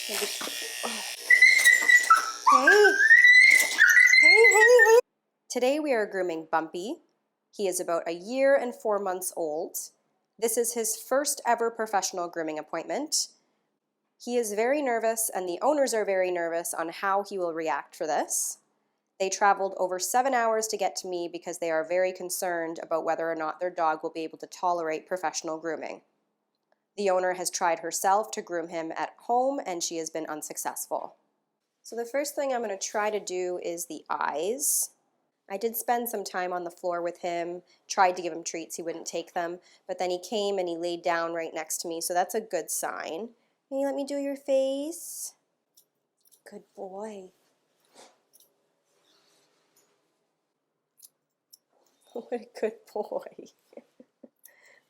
Maybe... Hey. Hey. Today we are grooming Bumpy. He is about 1 year and 4 months old. This is his first ever professional grooming appointment. He is very nervous, and the owners are very nervous on how he will react for this. They traveled over 7 hours to get to me because they are very concerned about whether or not their dog will be able to tolerate professional grooming. The owner has tried herself to groom him at home, and she has been unsuccessful. So the first thing I'm going to try to do is the eyes. I did spend some time on the floor with him, tried to give him treats, he wouldn't take them, but then he came and he laid down right next to me, so that's a good sign. Can you let me do your face? Good boy. What a good boy.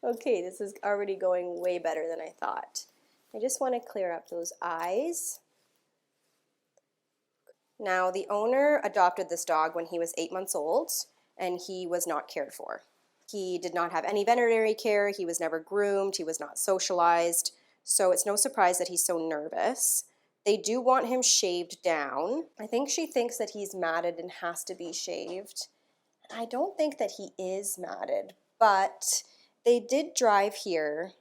Okay, this is already going way better than I thought. I just want to clear up those eyes. Now, the owner adopted this dog when he was 8 months old, and he was not cared for. He did not have any veterinary care, he was never groomed, he was not socialized, so it's no surprise that he's so nervous. They do want him shaved down. I think she thinks that he's matted and has to be shaved. I don't think that he is matted, but they did drive here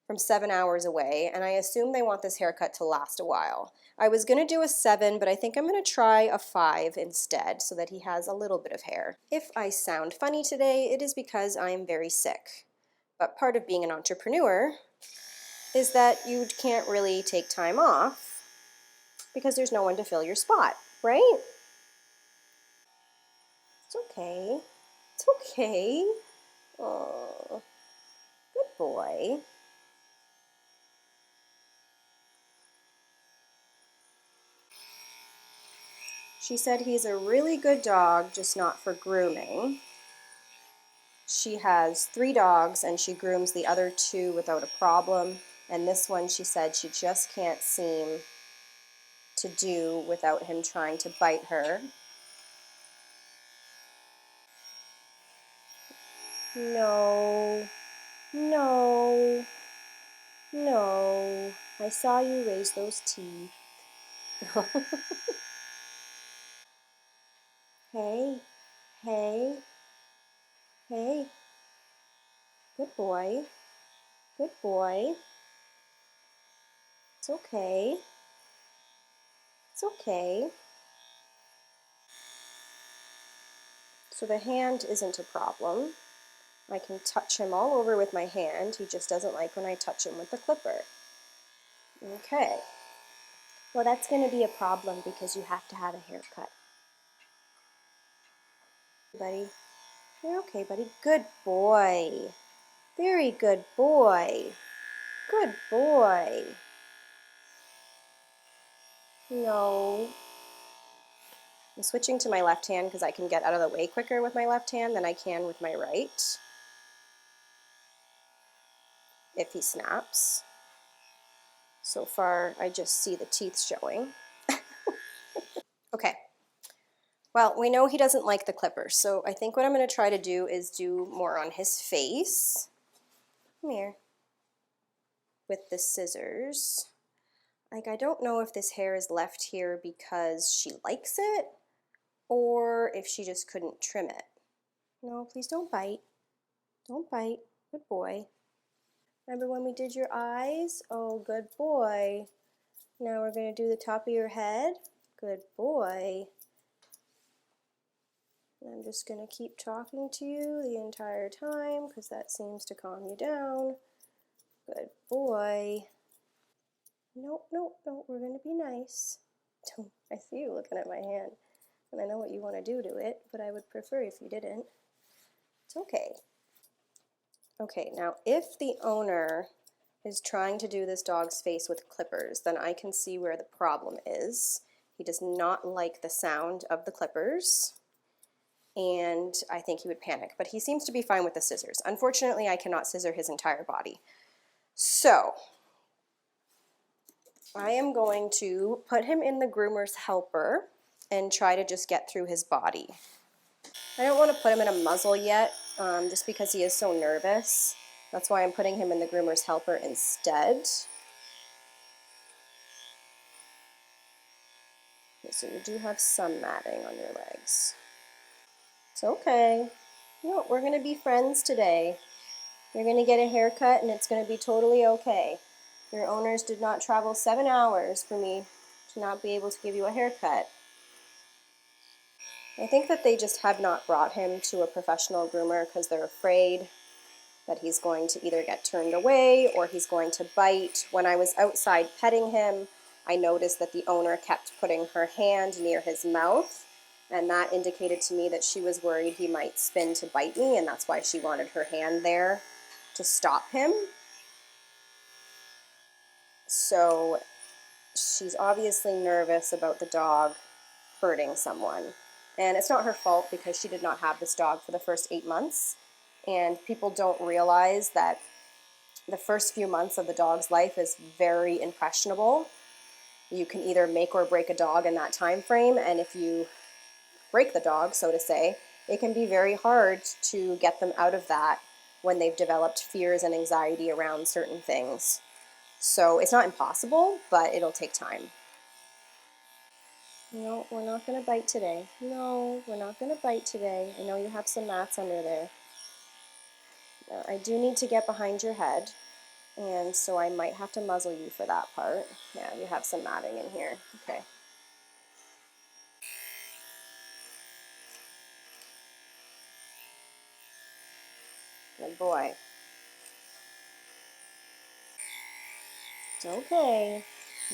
from 7 hours away, and I assume they want this haircut to last a while. I was going to do a 7, but I think I'm going to try a 5 instead so that he has a little bit of hair. If I sound funny today, it is because I am very sick. But part of being an entrepreneur is that you can't really take time off because there's no one to fill your spot, right? It's okay. It's okay. Oh, good boy. She said he's a really good dog, just not for grooming. She has 3 dogs and she grooms the other 2 without a problem. And this one, she said she just can't seem to do without him trying to bite her. No, no, no. I saw you raise those teeth. Hey, hey, hey. Good boy. Good boy. It's okay. It's okay. So the hand isn't a problem. I can touch him all over with my hand. He just doesn't like when I touch him with the clipper. Okay. Well, that's going to be a problem because you have to have a haircut. Buddy. You're okay, buddy. Good boy. Very good boy. Good boy. No. I'm switching to my left hand because I can get out of the way quicker with my left hand than I can with my right. If he snaps. So far, I just see the teeth showing. Okay. Well, we know he doesn't like the clippers, so I think what I'm going to try to do is do more on his face. Come here. With the scissors. Like, I don't know if this hair is left here because she likes it or if she just couldn't trim it. No, please don't bite. Don't bite. Good boy. Remember when we did your eyes? Oh, good boy. Now we're going to do the top of your head. Good boy. And I'm just going to keep talking to you the entire time because that seems to calm you down. Good boy. Nope, nope, nope, we're going to be nice. I see you looking at my hand, and I know what you want to do to it, but I would prefer if you didn't. It's okay. Okay, now if the owner is trying to do this dog's face with clippers, then I can see where the problem is. He does not like the sound of the clippers, and I think he would panic, but he seems to be fine with the scissors. Unfortunately, I cannot scissor his entire body. So, I am going to put him in the groomer's helper and try to just get through his body. I don't want to put him in a muzzle yet, just because he is so nervous. That's why I'm putting him in the groomer's helper instead. Okay, so you do have some matting on your legs. It's okay. No, we're going to be friends today. You're going to get a haircut and it's going to be totally okay. Your owners did not travel 7 hours for me to not be able to give you a haircut. I think that they just have not brought him to a professional groomer because they're afraid that he's going to either get turned away or he's going to bite. When I was outside petting him, I noticed that the owner kept putting her hand near his mouth, and that indicated to me that she was worried he might spin to bite me, and that's why she wanted her hand there to stop him. So she's obviously nervous about the dog hurting someone. And it's not her fault because she did not have this dog for the first 8 months. And people don't realize that the first few months of the dog's life is very impressionable. You can either make or break a dog in that time frame, and if you break the dog, so to say, it can be very hard to get them out of that when they've developed fears and anxiety around certain things. So it's not impossible, but it'll take time. No, we're not going to bite today. No, we're not going to bite today. I know you have some mats under there. I do need to get behind your head, and so I might have to muzzle you for that part. Yeah, you have some matting in here. Okay. Good boy. It's okay.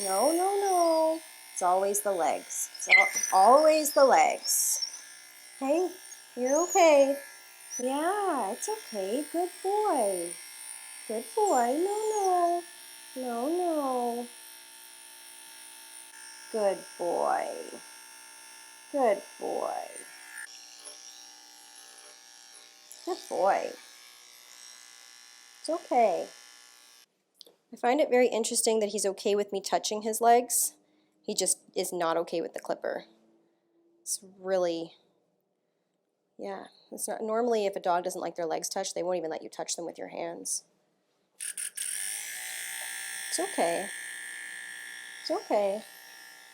No, no, no. It's always the legs. It's always the legs. Hey, you're okay. Yeah, it's okay. Good boy. Good boy. No, no. No, no. Good boy. Good boy. Good boy. It's okay. I find it very interesting that he's okay with me touching his legs. He just is not okay with the clipper. It's really, yeah. It's not normally if a dog doesn't like their legs touched, they won't even let you touch them with your hands. It's okay. It's okay.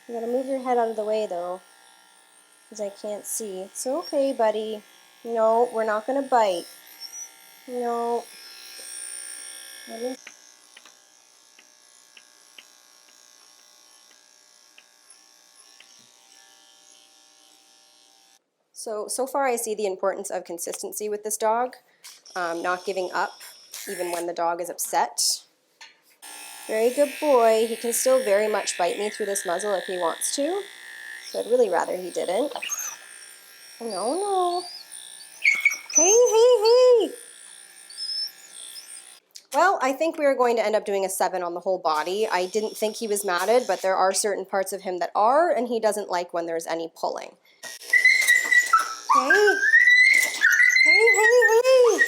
You gotta move your head out of the way though, because I can't see. It's okay, buddy. No, we're not gonna bite. No. So far I see the importance of consistency with this dog, not giving up even when the dog is upset. Very good boy. He can still very much bite me through this muzzle if he wants to, so I'd really rather he didn't. No, no. Hey, hey, hey! Well, I think we are going to end up doing a 7 on the whole body. I didn't think he was matted, but there are certain parts of him that are, and he doesn't like when there's any pulling. Hey! Hey, hey, hey!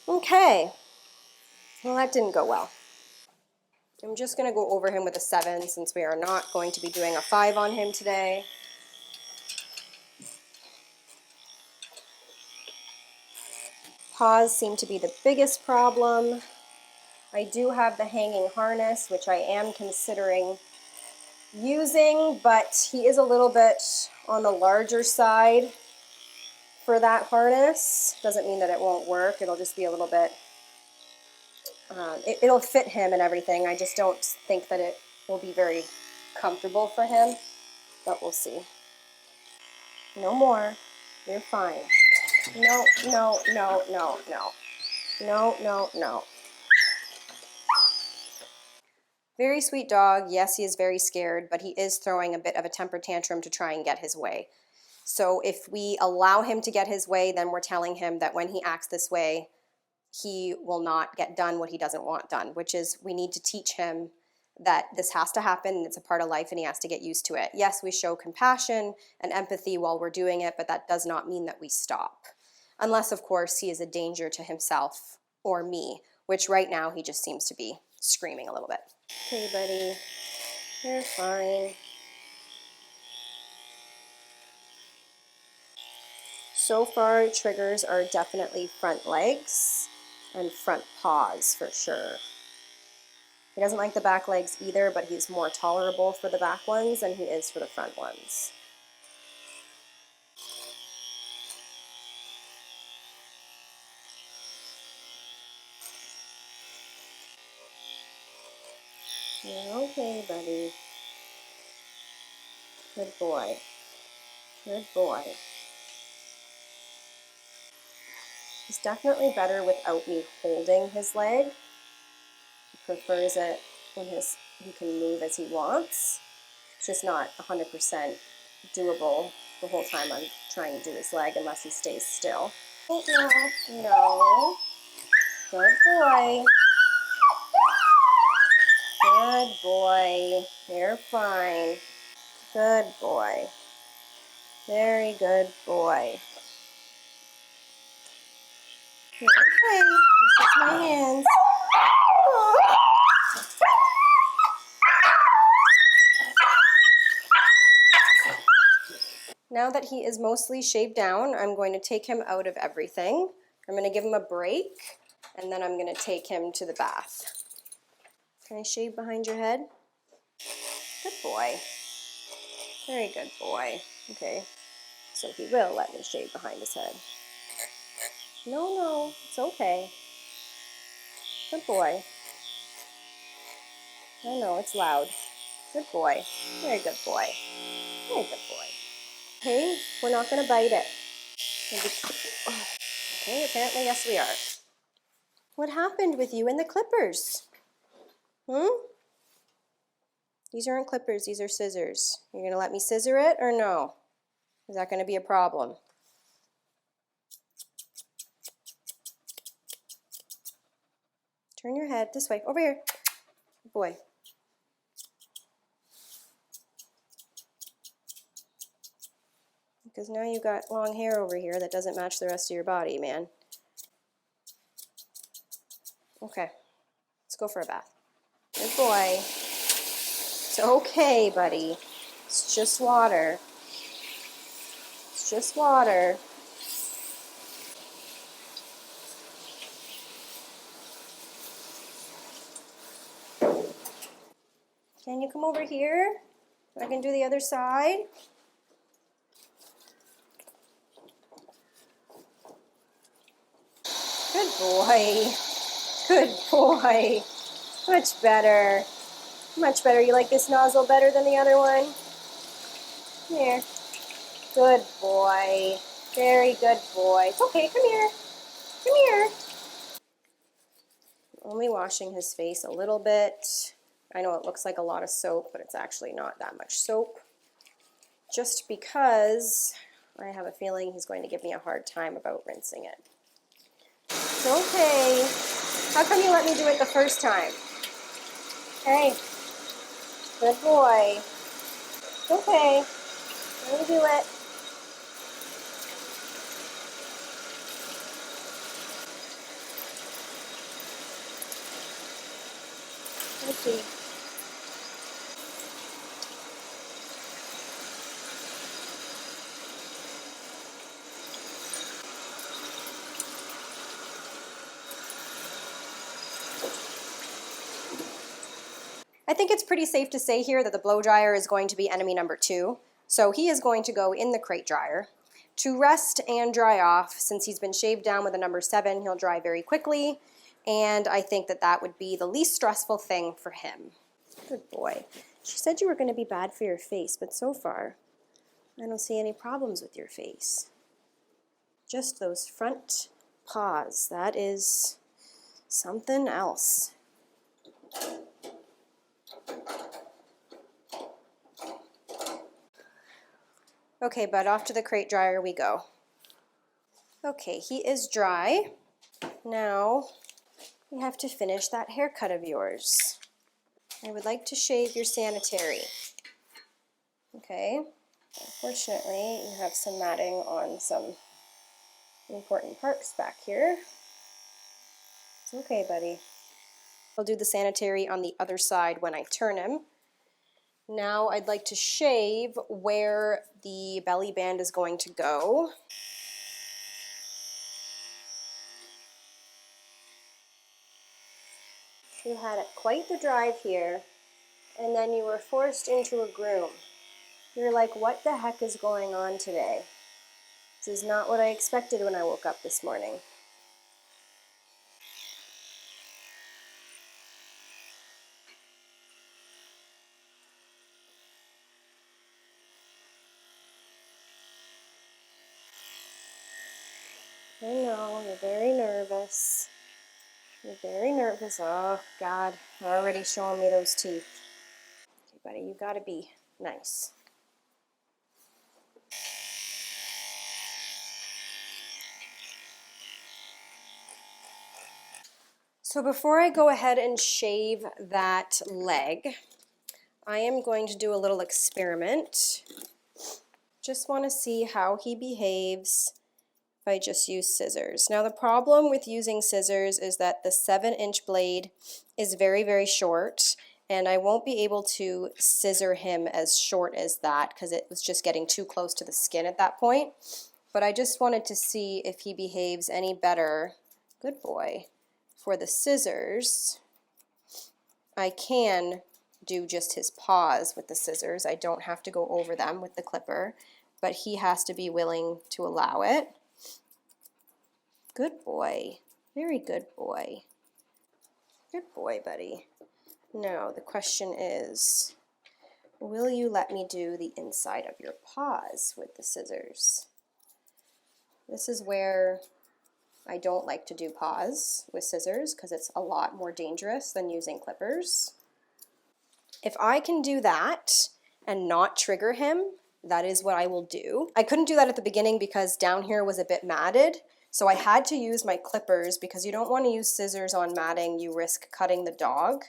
Okay. Well, that didn't go well. I'm just going to go over him with a 7 since we are not going to be doing a 5 on him today. Paws seem to be the biggest problem. I do have the hanging harness, which I am considering using, but he is a little bit on the larger side for that harness. Doesn't mean that it won't work. It'll just be a little bit, it'll fit him and everything. I just don't think that it will be very comfortable for him, but we'll see. No more. You're fine. No, no, no, no, no. No, no, no. Very sweet dog. Yes, he is very scared, but he is throwing a bit of a temper tantrum to try and get his way. So if we allow him to get his way, then we're telling him that when he acts this way, he will not get done what he doesn't want done, which is we need to teach him that this has to happen, it's a part of life, and he has to get used to it. Yes, we show compassion and empathy while we're doing it, but that does not mean that we stop. Unless, of course, he is a danger to himself or me, which right now he just seems to be screaming a little bit. Okay, buddy, you're fine. So far, triggers are definitely front legs and front paws for sure. He doesn't like the back legs either, but he's more tolerable for the back ones than he is for the front ones. You're okay, buddy. Good boy. Good boy. He's definitely better without me holding his leg. He prefers it when he can move as he wants. It's just not 100% doable the whole time I'm trying to do his leg unless he stays still. No, no. Good boy. Good boy. You're fine. Good boy. Very good boy. Okay, this is my hands. Now that he is mostly shaved down, I'm going to take him out of everything. I'm going to give him a break, and then I'm going to take him to the bath. Can I shave behind your head? Good boy. Very good boy. Okay, so he will let me shave behind his head. No, it's okay. Good boy. I know, it's loud. Good boy. Very good boy. Very good boy. Okay, we're not going to bite it. Okay, apparently yes we are. What happened with you and the clippers? These aren't clippers, these are scissors. You're going to let me scissor it or no? Is that going to be a problem? Turn your head this way. Over here. Good boy. Because now you've got long hair over here that doesn't match the rest of your body, man. Okay, let's go for a bath. Good boy. It's okay, buddy. It's just water. It's just water. Can you come over here? I can do the other side. Good boy. Good boy. Much better. Much better. You like this nozzle better than the other one? Here. Good boy. Very good boy. It's okay. Come here. Come here. Only washing his face a little bit. I know it looks like a lot of soap, but it's actually not that much soap. Just because I have a feeling he's going to give me a hard time about rinsing it. It's okay. How come you let me do it the first time? Hey. Good boy. It's okay. Let me do it. Let's see. I think it's pretty safe to say here that the blow dryer is going to be enemy number 2. So he is going to go in the crate dryer to rest and dry off. Since he's been shaved down with a number 7, he'll dry very quickly. And I think that that would be the least stressful thing for him. Good boy. She said you were going to be bad for your face, but so far, I don't see any problems with your face. Just those front paws. That is something else. Okay, bud, off to the crate dryer we go. Okay, he is dry. Now, we have to finish that haircut of yours. I would like to shave your sanitary. Okay, unfortunately, you have some matting on some important parts back here. It's okay, buddy. I'll do the sanitary on the other side when I turn him. Now I'd like to shave where the belly band is going to go. You had quite the drive here, and then you were forced into a groom. You're like, what the heck is going on today? This is not what I expected when I woke up this morning. I know, you're very nervous. You're very nervous. Oh, God, you're already showing me those teeth. Okay, buddy, you gotta be nice. So before I go ahead and shave that leg, I am going to do a little experiment. Just want to see how he behaves if I just use scissors. Now the problem with using scissors is that the 7-inch blade is very, very short, and I won't be able to scissor him as short as that because it was just getting too close to the skin at that point. But I just wanted to see if he behaves any better. Good boy. For the scissors, I can do just his paws with the scissors. I don't have to go over them with the clipper, but he has to be willing to allow it. Good boy. Very good boy. Good boy, buddy. Now, the question is, will you let me do the inside of your paws with the scissors? This is where I don't like to do paws with scissors because it's a lot more dangerous than using clippers. If I can do that and not trigger him, that is what I will do. I couldn't do that at the beginning because down here was a bit matted, so I had to use my clippers because you don't want to use scissors on matting, you risk cutting the dog.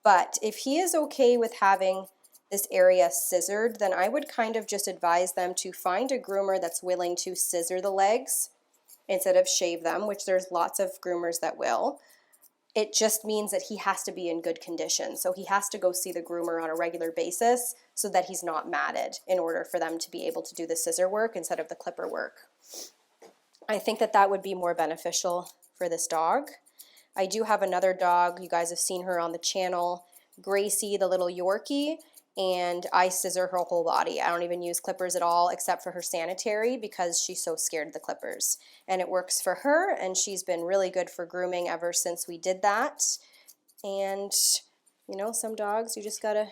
But if he is okay with having this area scissored, then I would kind of just advise them to find a groomer that's willing to scissor the legs instead of shave them, which there's lots of groomers that will. It just means that he has to be in good condition. So he has to go see the groomer on a regular basis so that he's not matted in order for them to be able to do the scissor work instead of the clipper work. I think that that would be more beneficial for this dog. I do have another dog. You guys have seen her on the channel, Gracie, the little Yorkie, and I scissor her whole body. I don't even use clippers at all except for her sanitary because she's so scared of the clippers. And it works for her, and she's been really good for grooming ever since we did that. And, you know, some dogs, you just gotta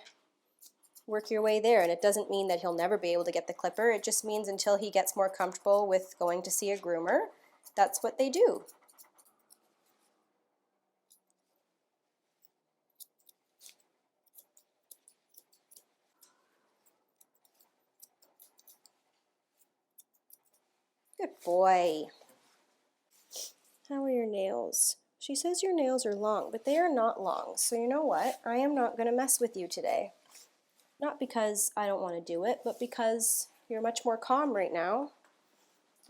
work your way there. And it doesn't mean that he'll never be able to get the clipper. It just means until he gets more comfortable with going to see a groomer, that's what they do. Good boy. How are your nails? She says your nails are long, but they are not long. So you know what? I am not going to mess with you today. Not because I don't want to do it, but because you're much more calm right now.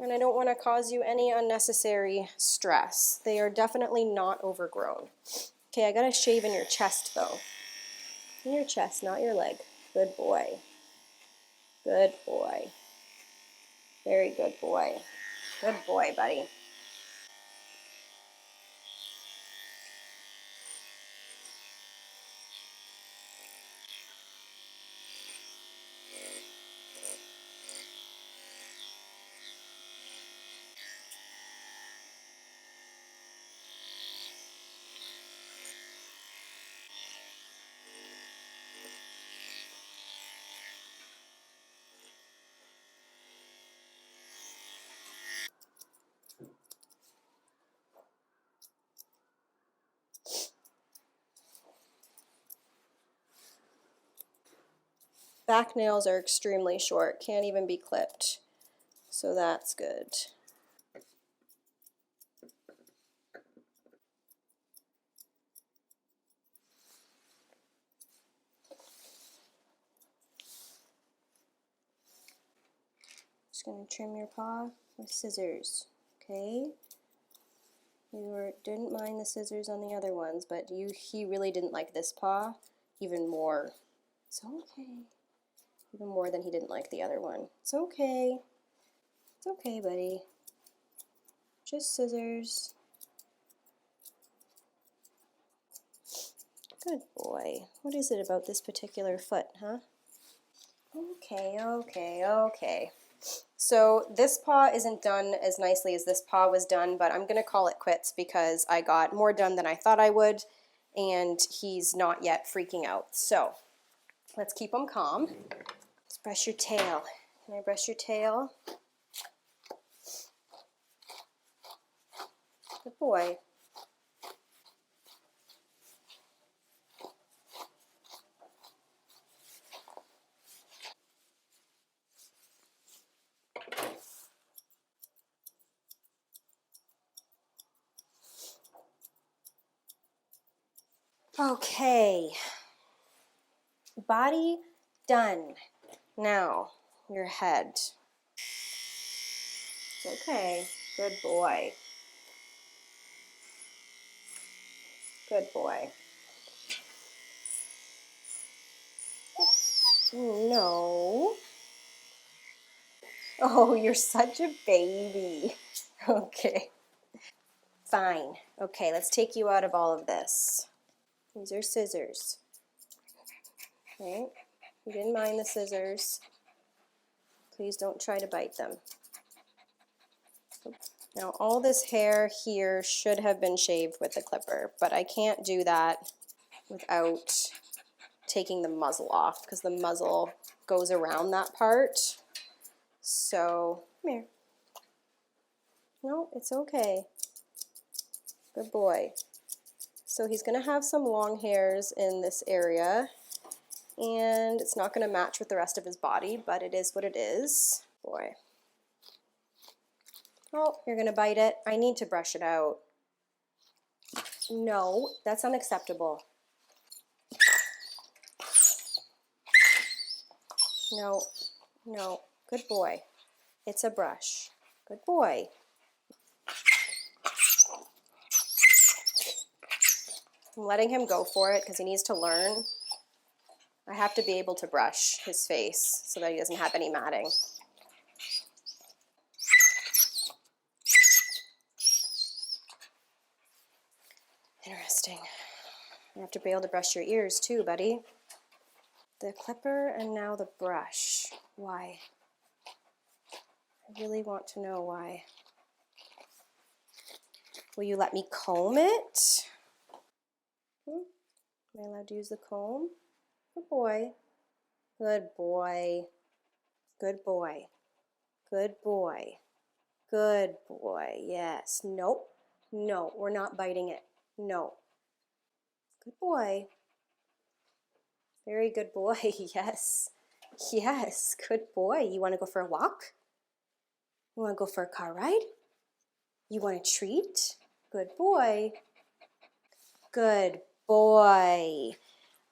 And I don't want to cause you any unnecessary stress. They are definitely not overgrown. Okay, I got to shave in your chest though. In your chest, not your leg. Good boy. Good boy. Very good boy. Good boy, buddy. Back nails are extremely short, can't even be clipped. So that's good. Just going to trim your paw with scissors, okay? Didn't mind the scissors on the other ones, but he really didn't like this paw even more. It's okay. Even more than he didn't like the other one. It's okay. It's okay, buddy. Just scissors. Good boy. What is it about this particular foot, huh? Okay, okay, okay. So this paw isn't done as nicely as this paw was done, but I'm going to call it quits because I got more done than I thought I would, and he's not yet freaking out. So let's keep him calm. Let's brush your tail. Can I brush your tail? Good boy. Okay. Body done. Now, your head. It's okay. Good boy. Good boy. No. Oh, you're such a baby. Okay. Fine. Okay, let's take you out of all of this. These are scissors. Okay. You didn't mind the scissors. Please don't try to bite them. Now, all this hair here should have been shaved with a clipper, but I can't do that without taking the muzzle off because the muzzle goes around that part. So, come here. No, it's okay. Good boy. So he's going to have some long hairs in this area, and it's not going to match with the rest of his body, but it is what it is. Boy. Oh, you're going to bite it. I need to brush it out. No, that's unacceptable. No, no. Good boy. It's a brush. Good boy. I'm letting him go for it because he needs to learn. I have to be able to brush his face so that he doesn't have any matting. Interesting. You have to be able to brush your ears too, buddy. The clipper and now the brush. Why? I really want to know why. Will you let me comb it? Am I allowed to use the comb? Good boy. Good boy. Good boy. Good boy. Good boy. Yes. Nope. No, we're not biting it. No. Good boy. Very good boy. Yes. Yes. Good boy. You want to go for a walk? You want to go for a car ride? You want a treat? Good boy. Good boy.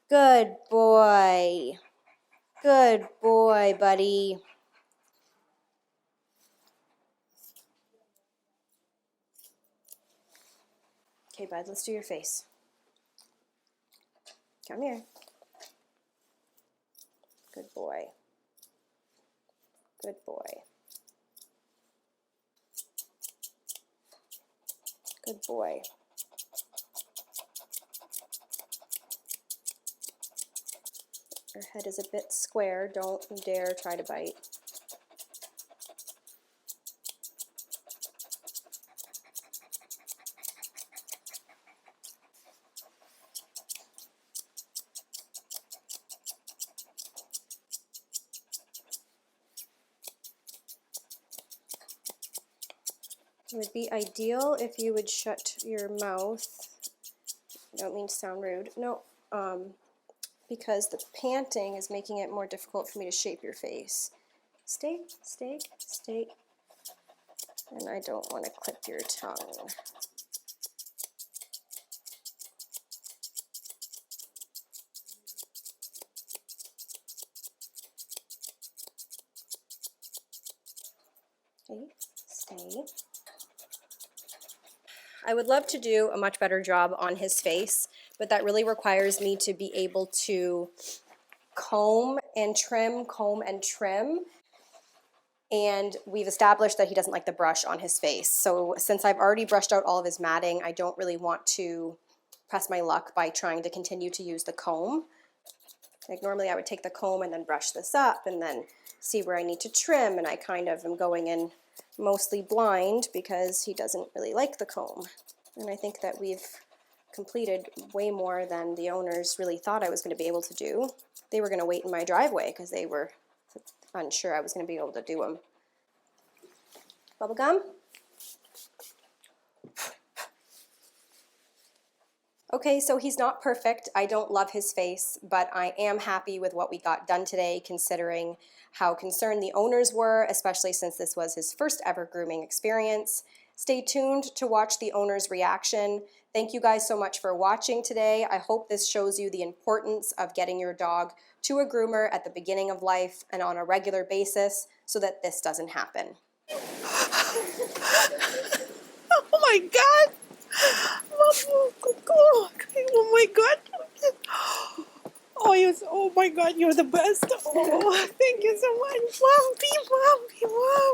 Good boy. Good boy, buddy. Okay, bud, let's do your face. Come here. Good boy. Good boy. Good boy. Your head is a bit square. Don't dare try to bite. It would be ideal if you would shut your mouth. I don't mean to sound rude. No, because the panting is making it more difficult for me to shape your face. Stay, stay, stay. And I don't want to clip your tongue. Stay, stay. I would love to do a much better job on his face, but that really requires me to be able to comb and trim, and we've established that he doesn't like the brush on his face. So since I've already brushed out all of his matting, I don't really want to press my luck by trying to continue to use the comb. Like normally I would take the comb and then brush this up and then see where I need to trim, and I kind of am going in mostly blind because he doesn't really like the comb. And I think that we've completed way more than the owners really thought I was going to be able to do. They were going to wait in my driveway because they were unsure I was going to be able to do them. Bubblegum? Okay, so he's not perfect. I don't love his face, but I am happy with what we got done today, considering how concerned the owners were, especially since this was his first ever grooming experience. Stay tuned to watch the owner's reaction. Thank you guys so much for watching today. I hope this shows you the importance of getting your dog to a groomer at the beginning of life and on a regular basis so that this doesn't happen. Oh my God! Oh my God! Oh my God, you're the best. Oh, thank you so much, Bumpy, Bumpy, Bumpy.